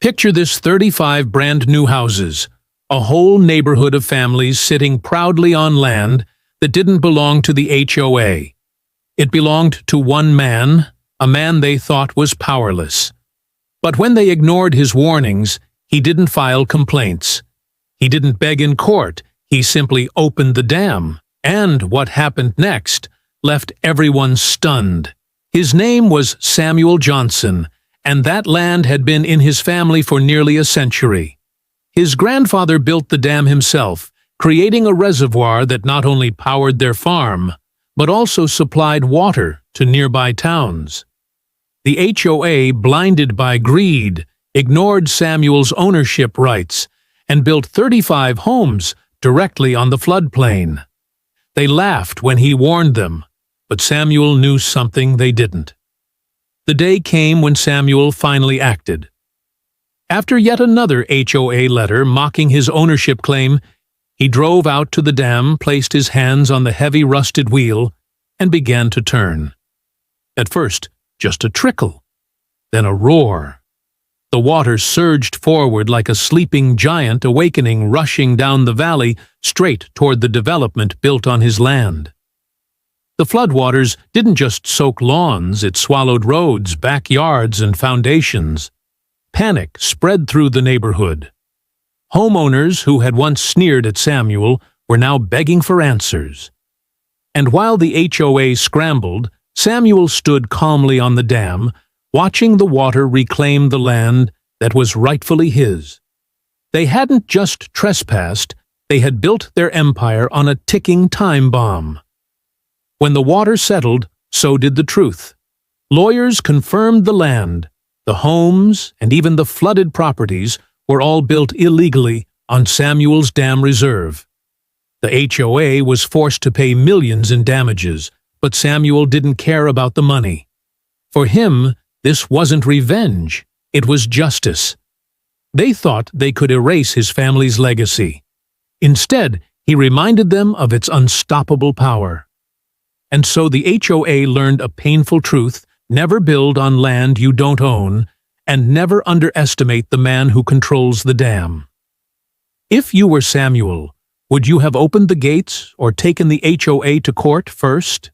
Picture this: 35 brand new houses, a whole neighborhood of families sitting proudly on land that didn't belong to the HOA. It belonged to one man, a man they thought was powerless. But when they ignored his warnings, he didn't file complaints. He didn't beg in court, he simply opened the dam. And what happened next left everyone stunned. His name was Samuel Johnson, and that land had been in his family for nearly a century. His grandfather built the dam himself, creating a reservoir that not only powered their farm, but also supplied water to nearby towns. The HOA, blinded by greed, ignored Samuel's ownership rights and built 35 homes directly on the floodplain. They laughed when he warned them, but Samuel knew something they didn't. The day came when Samuel finally acted. After yet another HOA letter mocking his ownership claim, he drove out to the dam, placed his hands on the heavy rusted wheel, and began to turn. At first, just a trickle, then a roar. The water surged forward like a sleeping giant awakening, rushing down the valley straight toward the development built on his land. The floodwaters didn't just soak lawns, it swallowed roads, backyards, and foundations. Panic spread through the neighborhood. Homeowners who had once sneered at Samuel were now begging for answers. And while the HOA scrambled, Samuel stood calmly on the dam, watching the water reclaim the land that was rightfully his. They hadn't just trespassed, they had built their empire on a ticking time bomb. When the water settled, so did the truth. Lawyers confirmed the land, the homes, and even the flooded properties were all built illegally on Samuel's dam reserve. The HOA was forced to pay millions in damages, but Samuel didn't care about the money. For him, this wasn't revenge, it was justice. They thought they could erase his family's legacy. Instead, he reminded them of its unstoppable power. And so the HOA learned a painful truth: never build on land you don't own, and never underestimate the man who controls the dam. If you were Samuel, would you have opened the gates or taken the HOA to court first?